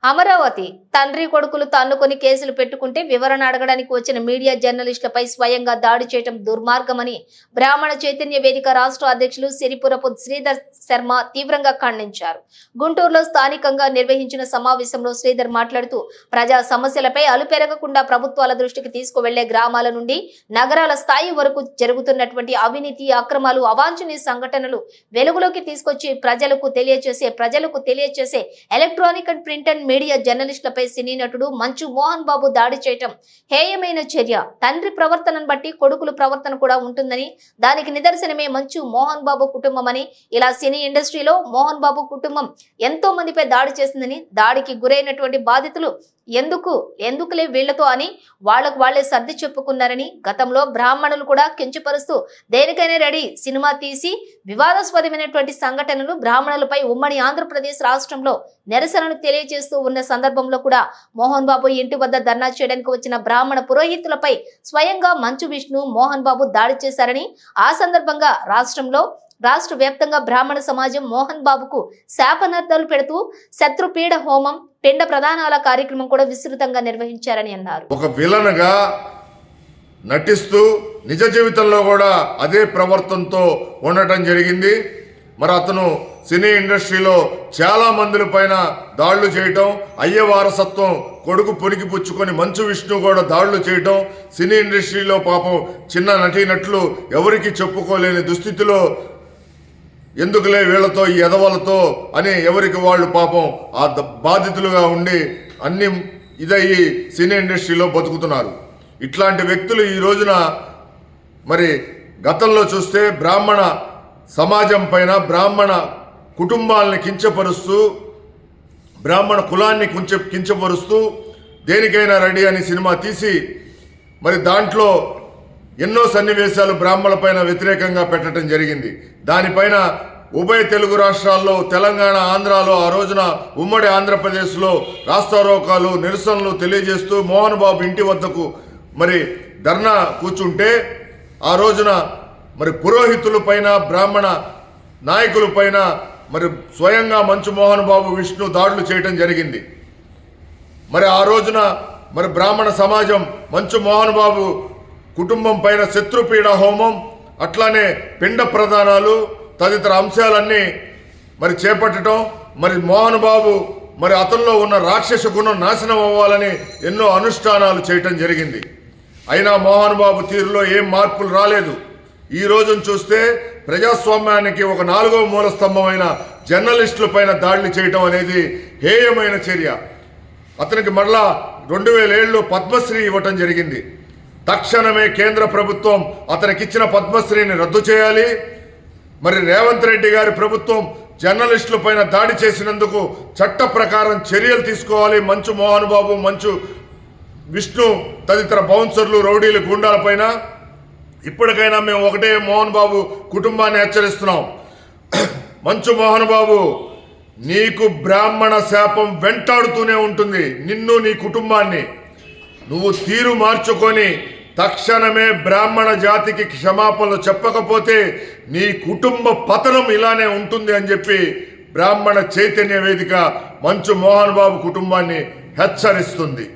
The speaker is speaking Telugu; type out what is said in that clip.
అమరావతి తండ్రి కొడుకులు తన్నుకొని కేసులు పెట్టుకుంటే వివరణ అడగడానికి వచ్చిన మీడియా జర్నలిస్టులపై స్వయంగా దాడి చేయడం దుర్మార్గమని బ్రాహ్మణ చైతన్య వేదిక రాష్ట్ర అధ్యక్షులు సిరిపురపు శ్రీధర్ శర్మ తీవ్రంగా ఖండించారు. గుంటూరులో స్థానికంగా నిర్వహించిన సమావేశంలో శ్రీధర్ మాట్లాడుతూ ప్రజా సమస్యలపై అలుపెరగకుండా ప్రభుత్వాల దృష్టికి తీసుకువెళ్లే గ్రామాల నుండి నగరాల స్థాయి వరకు జరుగుతున్నటువంటి అవినీతి, అక్రమాలు, అవాంఛనీయ సంఘటనలు వెలుగులోకి తీసుకొచ్చి ప్రజలకు తెలియచేసే electronic and print and media జర్నలిస్టులపై సినీ నటుడు మంచు మోహన్ బాబు దాడి చేయటం హేయమైన చర్య. తండ్రి ప్రవర్తనను బట్టి కొడుకుల ప్రవర్తన కూడా ఉంటుందని, దానికి నిదర్శనమే మంచు మోహన్ బాబు కుటుంబం అని, ఇలా సినీ ఇండస్ట్రీలో మోహన్ బాబు కుటుంబం ఎంతో మందిపై దాడి చేసిందని, దాడికి గురైనటువంటి బాధితులు ఎందుకులే వీళ్లతో అని వాళ్లకు వాళ్లే సర్ది చెప్పుకున్నారని, గతంలో బ్రాహ్మణులు కూడా కించపరుస్తూ దేనికైనా రెడీ సినిమా తీసి వివాదాస్పదమైనటువంటి సంఘటనలు బ్రాహ్మణులపై ఉమ్మడి ఆంధ్రప్రదేశ్ రాష్ట్రంలో నిరసనను తెలియజేస్తూ ఉన్న సందర్భంలో కూడా మోహన్ బాబు ఇంటి వద్ద ధర్నా చేయడానికి వచ్చిన బ్రాహ్మణ పురోహితులపై స్వయంగా మంచు విష్ణు మోహన్ బాబు దాడి చేశారని, ఆ సందర్భంగా రాష్ట్ర వ్యాప్తంగా బ్రాహ్మణ సమాజం మోహన్ బాబుకు శాపనార్థాలు పెడుతూ శత్రుపీడ హోమం, పిండ ప్రదానాల కార్యక్రమం కూడా విస్తృతంగా నిర్వహించారని అన్నారు. ఒక విలన్ గా నటిస్తూ నిజ జీవితంలో కూడా అదే ప్రవర్తనతో ఉండటం జరిగింది. మరి అతను సినీ ఇండస్ట్రీలో చాలా మందుల పైన దాడులు చేయటం, అయ్య వారసత్వం కొడుకు పొనికి పుచ్చుకొని మంచు విష్ణు కూడా దాడులు చేయటం, సినీ ఇండస్ట్రీలో పాపం చిన్న నటీనటులు ఎవరికి చెప్పుకోలేని దుస్థితిలో ఎందుకులే వీళ్లతో ఈ ఎదవలతో అని ఎవరికి వాళ్ళు పాపం ఆ బాధితులుగా ఉండి అన్ని ఇదయ్యి సినీ ఇండస్ట్రీలో బతుకుతున్నారు. ఇట్లాంటి వ్యక్తులు ఈ రోజున మరి గతంలో చూస్తే బ్రాహ్మణ సమాజం పైన, బ్రాహ్మణ కుటుంబాలని కించపరుస్తూ, బ్రాహ్మణ కులాన్ని కించపరుస్తూ దేనికైనా రెడీ అని సినిమా తీసి మరి దాంట్లో ఎన్నో సన్నివేశాలు బ్రాహ్మణుల పైన వ్యతిరేకంగా పెట్టడం జరిగింది. దానిపైన ఉభయ తెలుగు రాష్ట్రాల్లో, తెలంగాణ, ఆంధ్రాలో ఆ రోజున ఉమ్మడి ఆంధ్రప్రదేశ్లో రాస్తారోకాలు, నిరసనలు తెలియజేస్తూ మోహన్ బాబు ఇంటి వద్దకు మరి ధర్నా కూర్చుంటే ఆ రోజున మరి పురోహితుల పైన, బ్రాహ్మణ నాయకుల పైన మరి స్వయంగా మంచు మోహన్ బాబు విష్ణు దాడులు చేయడం జరిగింది. మరి ఆ రోజున మరి బ్రాహ్మణ సమాజం మంచు మోహన్ బాబు కుటుంబం పైన శత్రుపీడ హోమం, అట్లానే పిండ ప్రదానాలు తదితర అంశాలన్నీ మరి చేపట్టడం, మరి మోహన్ బాబు మరి అతనిలో ఉన్న రాక్షస గుణం నాశనం అవ్వాలని ఎన్నో అనుష్ఠానాలు చేయటం జరిగింది. అయినా మోహన్ బాబు తీరులో ఏం మార్పులు రాలేదు. ఈ రోజును చూస్తే ప్రజాస్వామ్యానికి ఒక 4వ మూల స్తంభమైన జర్నలిస్టుల పైన దాడులు చేయడం అనేది హేయమైన చర్య. అతనికి మరలా 2007లో పద్మశ్రీ ఇవ్వటం జరిగింది. తక్షణమే కేంద్ర ప్రభుత్వం అతనికిచ్చిన పద్మశ్రీని రద్దు చేయాలి. మరి రేవంత్ రెడ్డి గారి ప్రభుత్వం జర్నలిస్టుల పైన దాడి చేసినందుకు చట్ట ప్రకారం చర్యలు తీసుకోవాలి. మంచు మోహన్ బాబు, మంచు విష్ణు తదితర బౌన్సర్లు, రౌడీలు, గుండాల పైన ఇప్పటికైనా మేము ఒకటే మోహన్ బాబు కుటుంబాన్ని హెచ్చరిస్తున్నాం. మంచు మోహన్ బాబు, నీకు బ్రాహ్మణ శాపం వెంటాడుతూనే ఉంటుంది, నిన్ను, నీ కుటుంబాన్ని. నువ్వు తీరు మార్చుకొని తక్షణమే బ్రాహ్మణ జాతికి క్షమాపణలు చెప్పకపోతే నీ కుటుంబ పతనం ఇలానే ఉంటుంది అని చెప్పి బ్రాహ్మణ చైతన్య వేదిక మంచు మోహన్ బాబు కుటుంబాన్ని హెచ్చరిస్తుంది.